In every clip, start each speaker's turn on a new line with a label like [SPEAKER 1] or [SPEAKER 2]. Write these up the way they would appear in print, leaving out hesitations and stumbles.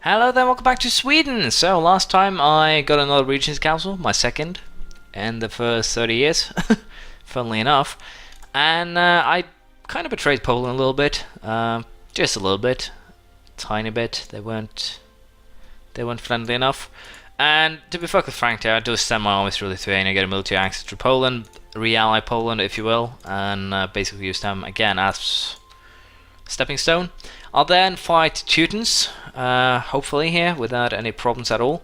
[SPEAKER 1] Hello there, welcome back to Sweden! So, last time I got another Regions Council, my second in the first 30 years, funnily enough. And I kind of betrayed Poland a little bit, just a little bit, tiny bit. They weren't friendly enough. And to be fucking frank here, I do send my armies through Lithuania, get a military access to Poland, re-ally Poland if you will, and basically use them again as stepping stone. I'll then fight Teutons, hopefully here, without any problems at all.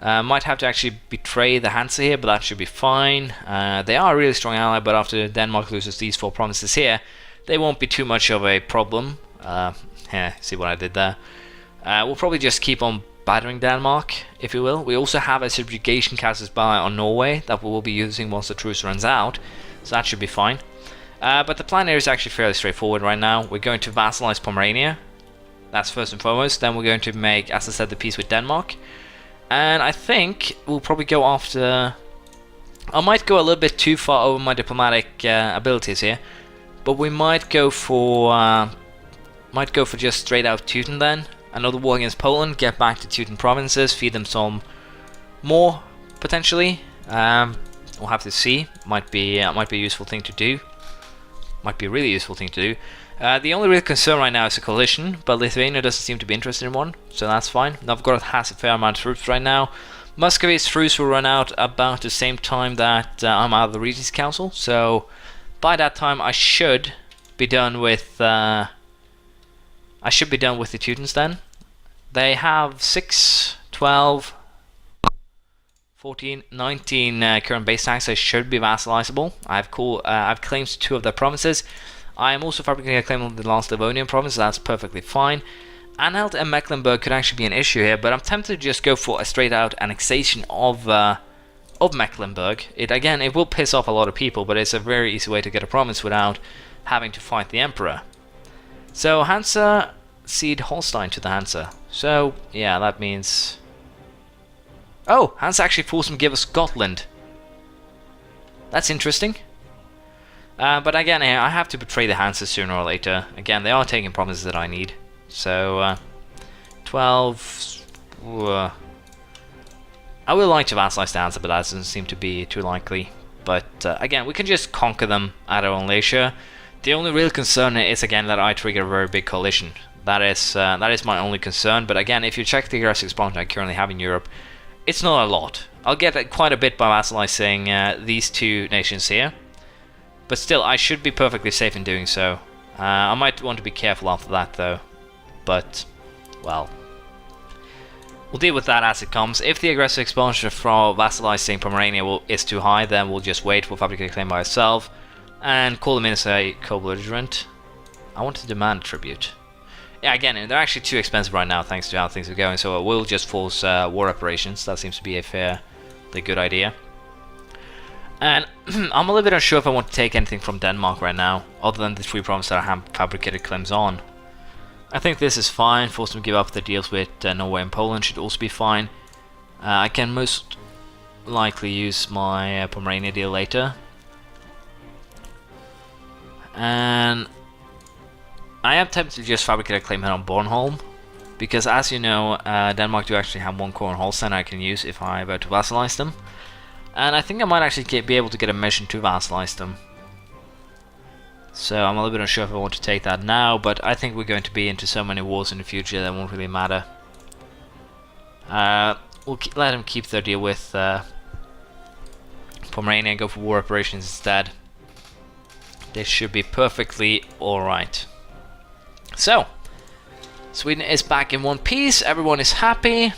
[SPEAKER 1] Might have to actually betray the Hansa here, but that should be fine. They are a really strong ally, but after Denmark loses these 4 provinces here, they won't be too much of a problem. See what I did there. We'll probably just keep on battering Denmark, if you will. We also have a subjugation cast by on Norway that we will be using once the truce runs out, so that should be fine. But the plan here is actually fairly straightforward right now. We're going to vassalize Pomerania. That's first and foremost. Then we're going to make, as I said, the peace with Denmark. And I think we'll probably go after... I might go a little bit too far over my diplomatic abilities here. But we might go for just straight out Teuton then. Another war against Poland, get back to Teuton provinces, feed them some more, potentially. We'll have to see. Might be a useful thing to do. Might be a really useful thing to do. The only real concern right now is a coalition, but Lithuania doesn't seem to be interested in one, so that's fine. Novgorod has a fair amount of troops right now. Muscovy's truce will run out about the same time that I'm out of the Regents Council, so by that time I should be done with the Teutons then. They have 6, 12, 14, 19 current base tax, so should be vassalizable. I've claims to 2 of their provinces. I am also fabricating a claim on the last Livonian province, so that's perfectly fine. Anhalt and Mecklenburg could actually be an issue here, but I'm tempted to just go for a straight out annexation of Mecklenburg. It will piss off a lot of people, but it's a very easy way to get a province without having to fight the Emperor. So Hansa cede Holstein to the Hansa. So yeah, that means... Oh, Hansa actually forced him to give us Scotland. That's interesting. But again, I have to betray the Hansa sooner or later. Again, they are taking provinces that I need. So, 12... I would like to vassalize the Hansa, but that doesn't seem to be too likely. But again, we can just conquer them at our own leisure. The only real concern is, again, that I trigger a very big coalition. That is my only concern. But again, if you check the aggressive expansion I currently have in Europe, it's not a lot. I'll get quite a bit by vassalizing these 2 nations here. But still, I should be perfectly safe in doing so. I might want to be careful after that though. But, well, we'll deal with that as it comes. If the aggressive expansion for vassalizing Pomerania is too high, then we'll just wait. We'll fabricate a claim by ourselves and call them in as a co-belligerent. I want to demand tribute. Yeah, again, they're actually too expensive right now thanks to how things are going, so we'll just force war operations. That seems to be a fairly good idea. And I'm a little bit unsure if I want to take anything from Denmark right now, other than the 3 provinces that I have fabricated claims on. I think this is fine. Force them to give up the deals with Norway and Poland should also be fine. I can most likely use my Pomerania deal later. And I am tempted to just fabricate a claim here on Bornholm, because as you know, Denmark do actually have 1 core on Holstein I can use if I were to vassalize them. And I think I might actually be able to get a mission to vassalize them. So I'm a little bit unsure if I want to take that now, but I think we're going to be into so many wars in the future that won't really matter. We'll let them keep their deal with Pomerania and go for war operations instead. This should be perfectly alright. So, Sweden is back in one piece, everyone is happy.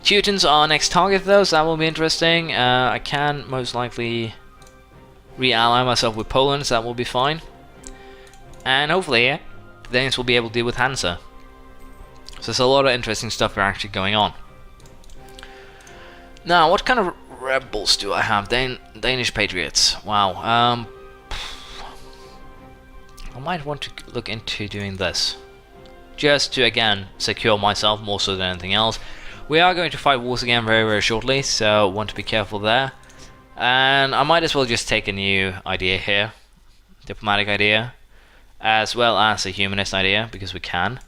[SPEAKER 1] Teutons are our next target though, so that will be interesting. I can most likely re-ally myself with Poland, so that will be fine. And hopefully, yeah, the Danes will be able to deal with Hansa. So there's a lot of interesting stuff actually going on. Now, what kind of rebels do I have? Danish patriots. Wow. I might want to look into doing this, just to again secure myself more so than anything else. We are going to fight wars again very, very shortly, so want to be careful there. And I might as well just take a new idea here, diplomatic idea, as well as a humanist idea, because we can.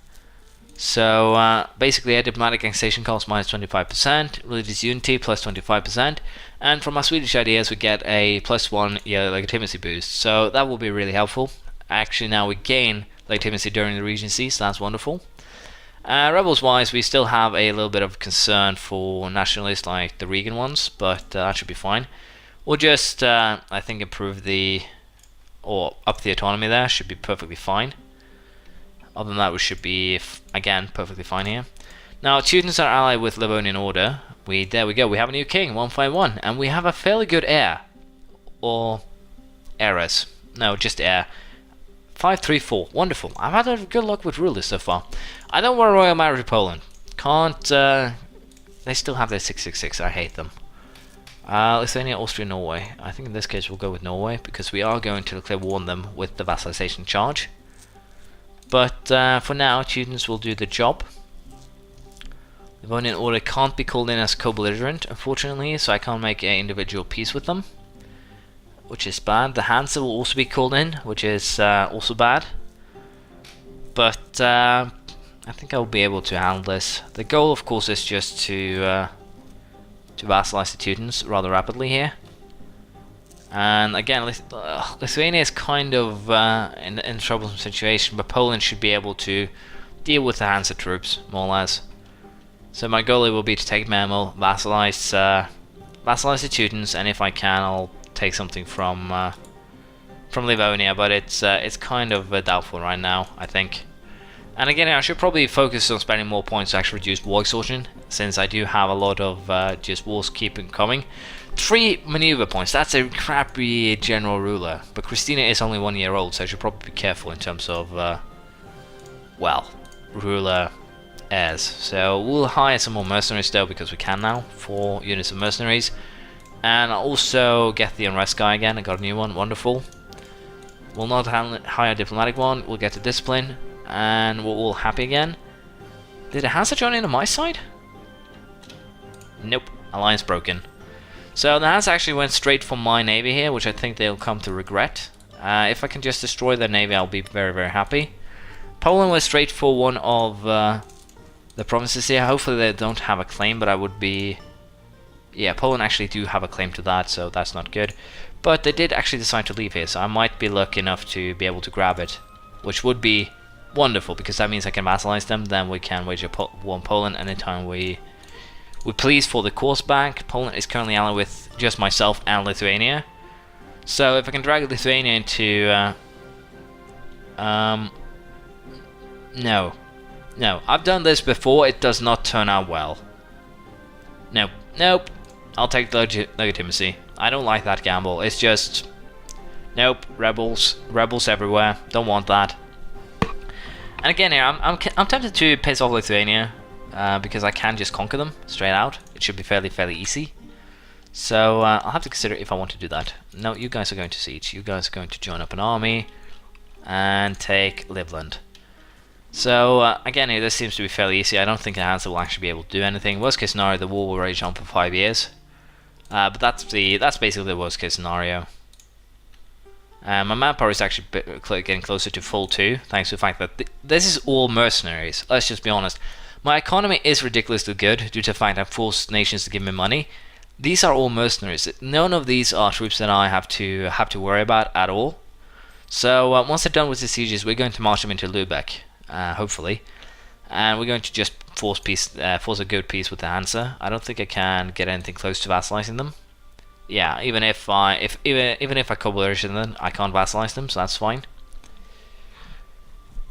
[SPEAKER 1] So basically, a diplomatic annexation cost minus 25%, religious unity plus 25%, and from our Swedish ideas we get a +1 legitimacy boost. So that will be really helpful. Actually, now we gain legitimacy during the regency, so that's wonderful. Rebels wise, we still have a little bit of concern for nationalists like the Regan ones, but that should be fine. We'll just, I think, improve or up the autonomy there, should be perfectly fine. Other than that, we should be, again, perfectly fine here. Now, Teutons are allied with Livonian Order. There we go, we have a new king, 151, and we have a fairly good heir. Or heiress. No, just heir. 534, wonderful. I've had a good luck with rulers so far. I don't want a royal marriage with Poland. Can't, they still have their 666, I hate them. Lithuania, Austria, Norway. I think in this case we'll go with Norway, because we are going to declare war on them with the vassalization charge. But for now, Teutons will do the job. The Livonian Order can't be called in as co-belligerent, unfortunately, so I can't make an individual peace with them, which is bad. The Hansa will also be called in, which is also bad. But I think I will be able to handle this. The goal, of course, is just to vassalize the Teutons rather rapidly here. And again, Lithuania is kind of in a troublesome situation, but Poland should be able to deal with the Hansa troops, more or less. So my goal will be to take Memel, vassalize the Teutons, and if I can, I'll take something from Livonia, but it's kind of doubtful right now, I think. And again, I should probably focus on spending more points to actually reduce war exhaustion, since I do have a lot of just wars keeping coming. 3 maneuver points, that's a crappy general ruler, but Christina is only 1 year old, so I should probably be careful in terms of, well, ruler heirs. So we'll hire some more mercenaries though, because we can now, 4 units of mercenaries. And I'll also get the unrest guy again, I got a new one, wonderful. We'll not hire a diplomatic one, we'll get the discipline, and we're all happy again. Did the Hansa join in on my side? Nope, alliance broken. So the Hansa actually went straight for my navy here, which I think they'll come to regret. If I can just destroy their navy, I'll be very, very happy. Poland was straight for one of the provinces here. Hopefully they don't have a claim, but I would be... Yeah, Poland actually do have a claim to that, so that's not good. But they did actually decide to leave here, so I might be lucky enough to be able to grab it, which would be wonderful, because that means I can vassalize them. Then we can wage a war on Poland anytime we please for the course back. Poland is currently allied with just myself and Lithuania. So if I can drag Lithuania into... No, I've done this before, it does not turn out well. Nope, I'll take the legitimacy. I don't like that gamble, it's just... Nope, rebels everywhere, don't want that. And again here, I'm tempted to piss off Lithuania, because I can just conquer them straight out. It should be fairly easy. So I'll have to consider if I want to do that. No, you guys are going to siege. You guys are going to join up an army and take Livland. So again here, this seems to be fairly easy. I don't think the Hansa will actually be able to do anything. Worst case scenario, the war will rage on for 5 years. But that's basically the worst case scenario. My manpower is actually getting closer to full too, thanks to the fact that this is all mercenaries. Let's just be honest. My economy is ridiculously good due to the fact I forced nations to give me money. These are all mercenaries. None of these are troops that I have to worry about at all. So once they're done with the sieges, we're going to march them into Lübeck, hopefully, and we're going to just force a good peace with the Hansa. I don't think I can get anything close to vassalizing them. Yeah, even if I co-belligerent them, I can't vassalize them, so that's fine.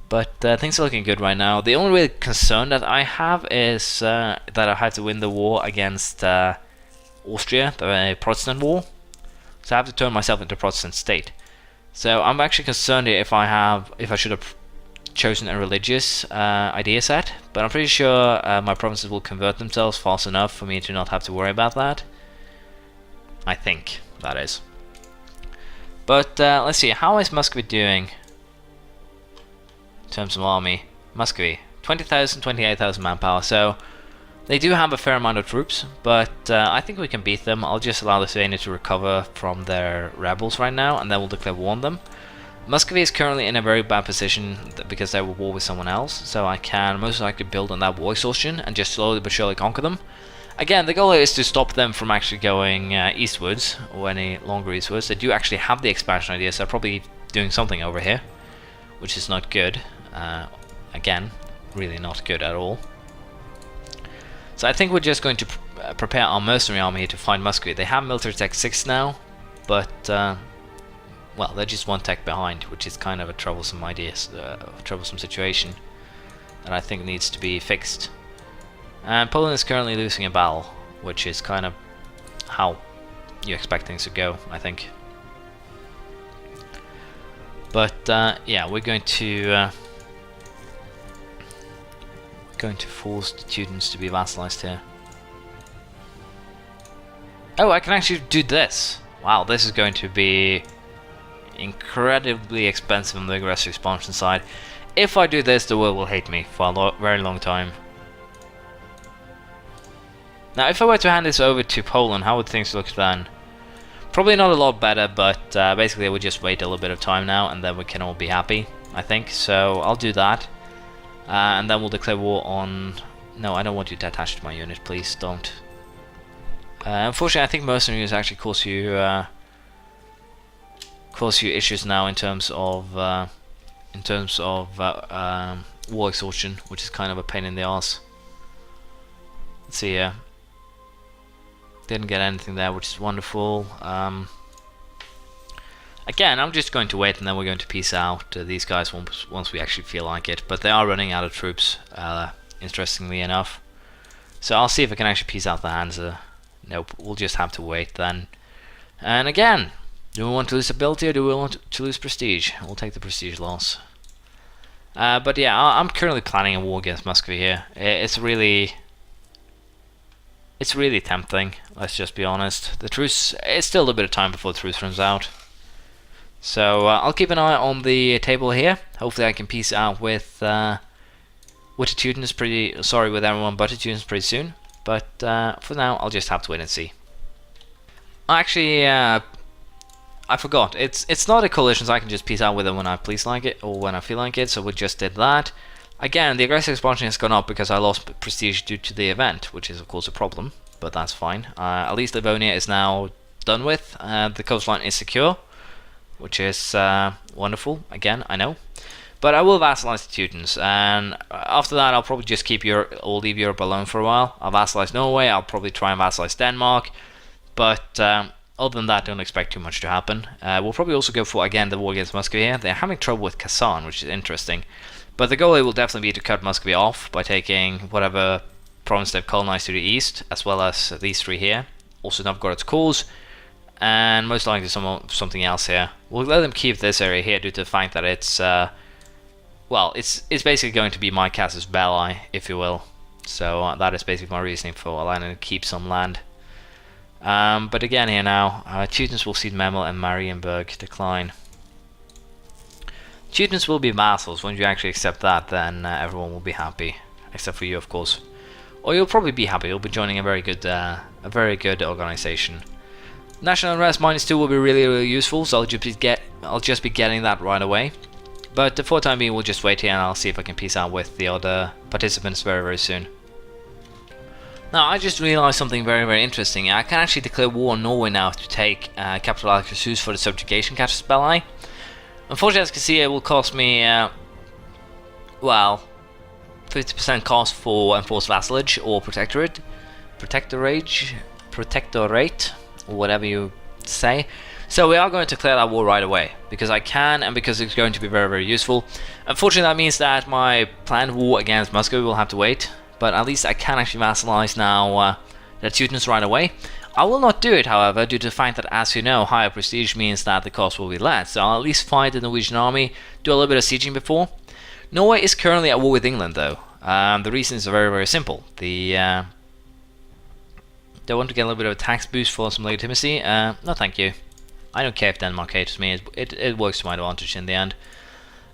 [SPEAKER 1] But things are looking good right now. The only real concern that I have is that I have to win the war against Austria, the Protestant war. So I have to turn myself into a Protestant state. So I'm actually concerned here if I should have chosen a religious idea set. But I'm pretty sure my provinces will convert themselves fast enough for me to not have to worry about that. I think, that is. But let's see, how is Muscovy doing in terms of army? Muscovy, 20,000, 28,000 manpower, so they do have a fair amount of troops, but I think we can beat them. I'll just allow Lithuania to recover from their rebels right now, and then we'll declare war on them. Muscovy is currently in a very bad position because they're at war with someone else, so I can most likely build on that war exhaustion and just slowly but surely conquer them. Again, the goal is to stop them from actually going eastwards, or any longer eastwards. They do actually have the expansion idea, so they're probably doing something over here, which is not good. Again, really not good at all. So I think we're just going to prepare our mercenary army here to find Muscovy. They have military tech 6 now, but well, they're just 1 tech behind, which is kind of a troublesome troublesome situation that I think needs to be fixed. And Poland is currently losing a battle, which is kind of how you expect things to go, I think. But yeah, we're going to force the Teutons to be vassalized here. Oh, I can actually do this. Wow, this is going to be incredibly expensive on the aggressive expansion side. If I do this, the world will hate me for a very long time. Now, if I were to hand this over to Poland, how would things look then? Probably not a lot better, but basically we'll just wait a little bit of time now, and then we can all be happy, I think. So I'll do that, and then we'll declare war on... No, I don't want you to attach to my unit, please don't. Unfortunately, I think mercenaries actually cause you issues now in terms of war exhaustion, which is kind of a pain in the ass. Let's see here. Didn't get anything there, which is wonderful. Again, I'm just going to wait, and then we're going to peace out these guys once we actually feel like it. But they are running out of troops, interestingly enough. So I'll see if I can actually peace out the Hansa. Nope, we'll just have to wait then. And again, do we want to lose ability or do we want to lose prestige? We'll take the prestige loss. But yeah, I'm currently planning a war against Muscovy here. It's really tempting, let's just be honest. The truce, it's still a little bit of time before the truce runs out. So I'll keep an eye on the table here. Hopefully I can peace out with the Teutons with everyone but the Teutons pretty soon. But for now, I'll just have to wait and see. Actually, I forgot. It's not a coalition, so I can just peace out with them when I please like it, or when I feel like it, so we just did that. Again, the aggressive expansion has gone up because I lost prestige due to the event, which is of course a problem, but that's fine. At least Livonia is now done with. The coastline is secure, which is wonderful, again, I know. But I will vassalize the Teutons, and after that I'll probably just leave Europe alone for a while. I'll vassalize Norway, I'll probably try and vassalize Denmark, but other than that, don't expect too much to happen. We'll probably also go for, again, the war against Muscovy here. They're having trouble with Kazan, which is interesting. But the goal here will definitely be to cut Muscovy off by taking whatever province they've colonized to the east, as well as these 3 here. Also Novgorod's cause, and most likely something else here. We'll let them keep this area here due to the fact that it's... well, it's basically going to be my casus belli, if you will. So that is basically my reasoning for allowing them to keep some land. But again here now, Teutons will cede Memel and Marienburg decline. Teutons will be vassals. Once you actually accept that, then everyone will be happy, except for you, of course. Or you'll probably be happy. You'll be joining a very good organization. National unrest -2 will be really useful, so I'll just be getting that right away. But for the time being, we'll just wait here, and I'll see if I can peace out with the other participants very soon. Now, I just realized something very interesting. I can actually declare war on Norway now to take capital Alexis for the subjugation casus belli. Unfortunately, as you can see, it will cost me, well, 50% cost for enforced vassalage or protectorate, or whatever you say. So we are going to declare that war right away, because I can and because it's going to be very useful. Unfortunately, that means that my planned war against Muscovy will have to wait, but at least I can actually vassalize now the Teutons right away. I will not do it, however, due to the fact that, as you know, higher prestige means that the cost will be less. So I'll at least fight the Norwegian army, do a little bit of sieging before. Norway is currently at war with England, though. The reason is very simple. They want to get a little bit of a tax boost for some legitimacy. No, thank you. I don't care if Denmark hates me. It works to my advantage in the end.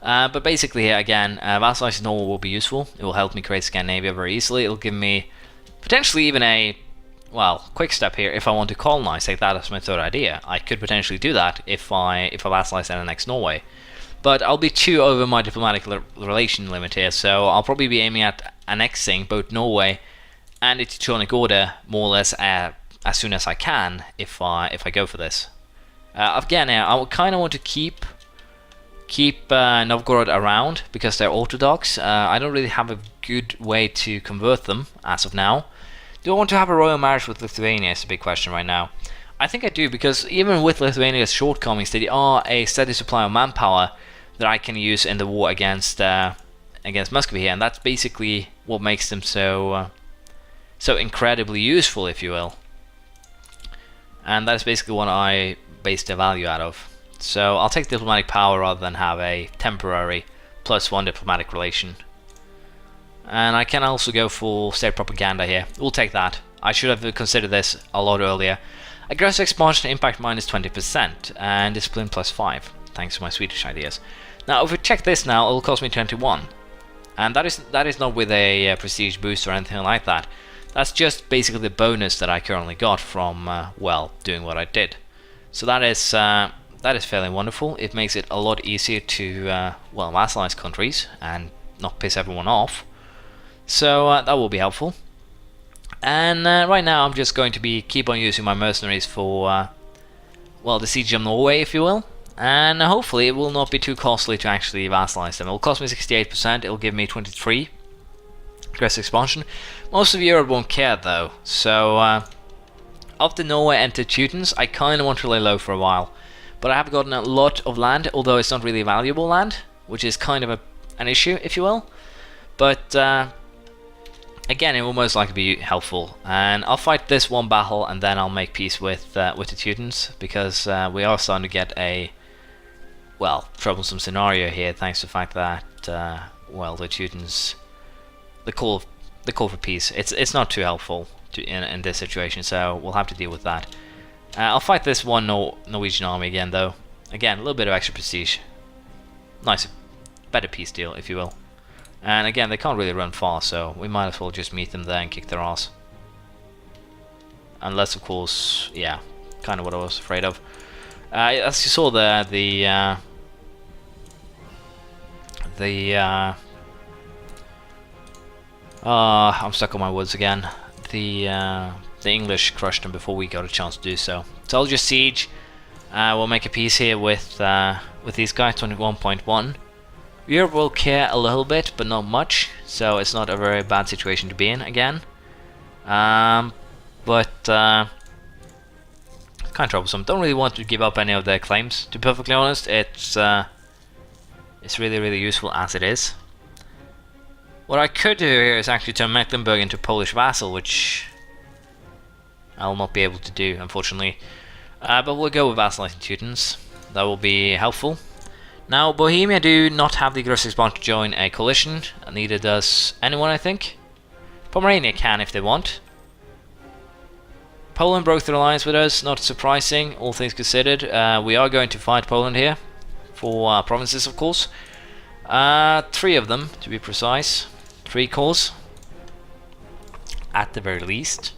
[SPEAKER 1] But basically, here again, vassalizing Norway will be useful. It will help me create Scandinavia very easily. It'll give me potentially even a, well, quick step here if I want to colonize. Take that as my third idea. I could potentially do that if I vassalize and annex Norway. But I'll be 2 over my diplomatic relation limit here, so I'll probably be aiming at annexing both Norway and the Teutonic Order more or less as soon as I can if I go for this. Again, I kind of want to keep Novgorod around because they're Orthodox. I don't really have a good way to convert them as of now. Do I want to have a royal marriage with Lithuania is a big question right now. I think I do, because even with Lithuania's shortcomings, they are a steady supply of manpower that I can use in the war against Muscovy here, and that's basically what makes them so incredibly useful, if you will. And that's basically what I base their value out of. So I'll take diplomatic power rather than have a temporary +1 diplomatic relation. And I can also go for state propaganda here. We'll take that. I should have considered this a lot earlier. Aggressive expansion impact -20% and discipline +5. Thanks to my Swedish ideas. Now if we check this now, it'll cost me 21. And that is not with a prestige boost or anything like that. That's just basically the bonus that I currently got from well, doing what I did. So that is fairly wonderful. It makes it a lot easier to well, vassalize countries and not piss everyone off. So that will be helpful. And right now I'm just going to keep on using my mercenaries for well, the siege of Norway, if you will. And hopefully it will not be too costly to actually vassalize them. It will cost me 68%, it will give me 23 aggressive expansion. Most of Europe won't care though, so after Norway entered Teutons, I kind of want to lay low for a while. But I have gotten a lot of land, although it's not really valuable land, which is kind of an issue, if you will. But again, it will most likely be helpful. And I'll fight this one battle, and then I'll make peace with the Teutons, because we are starting to get a, well, troublesome scenario here, thanks to the fact that well, the Teutons, the call for peace, it's not too helpful in this situation, so we'll have to deal with that. I'll fight this one Norwegian army again, though. Again, a little bit of extra prestige. Nice, better peace deal, if you will. And again, they can't really run far, so we might as well just meet them there and kick their ass. Unless, of course, yeah, kind of what I was afraid of. As you saw there, I'm stuck on my words again. The English crushed them before we got a chance to do so. So I'll just siege. We'll make a peace here with these guys, 21.1. Europe will care a little bit, but not much, so it's not a very bad situation to be in again. But kind of troublesome. Don't really want to give up any of their claims, to be perfectly honest. It's really, really useful as it is. What I could do here is actually turn Mecklenburg into Polish vassal, which I'll not be able to do, unfortunately. But we'll go with vassalizing Teutons. That will be helpful. Now, Bohemia do not have the aggressive response to join a coalition, and neither does anyone, I think. Pomerania can if they want. Poland broke their alliance with us, not surprising, all things considered. We are going to fight Poland here, for provinces, of course. 3 of them, to be precise. 3 cores, at the very least.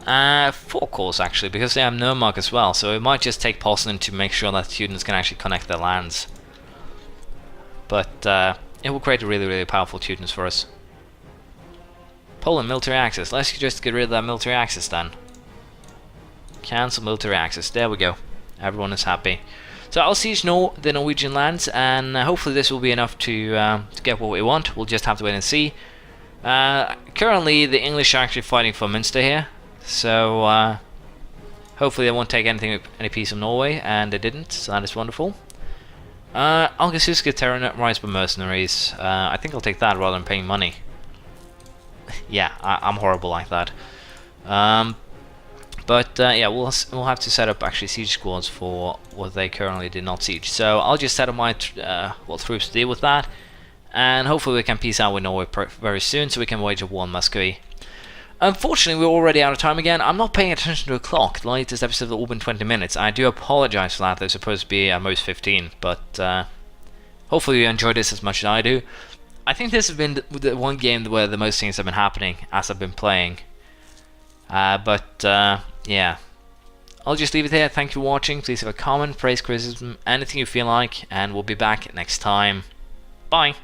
[SPEAKER 1] 4 cores, actually, because they have Nuremberg as well, so it might just take Poznan to make sure that students can actually connect their lands. But it will create a really, really powerful Teutons for us. Poland, military access. Let's just get rid of that military access then. Cancel military access. There we go. Everyone is happy. So I'll siege the Norwegian lands, and hopefully this will be enough to get what we want. We'll just have to wait and see. Currently, the English are actually fighting for Munster here, so hopefully they won't take any piece of Norway, and they didn't, so that is wonderful. Algasuska terrorized by mercenaries. I think I'll take that rather than paying money. Yeah, I'm horrible like that. But yeah, we'll have to set up actually siege squads for what they currently did not siege. So I'll just set up my troops to deal with that, and hopefully we can peace out with Norway very soon, so we can wage a war on Muscovy. Unfortunately, we're already out of time again. I'm not paying attention to the clock. The latest episode will be 20 minutes. I do apologize for that. They're supposed to be at most 15, but hopefully you enjoyed this as much as I do. I think this has been the one game where the most things have been happening as I've been playing. But yeah, I'll just leave it there. Thank you for watching. Please have a comment, praise, criticism, anything you feel like, and we'll be back next time. Bye.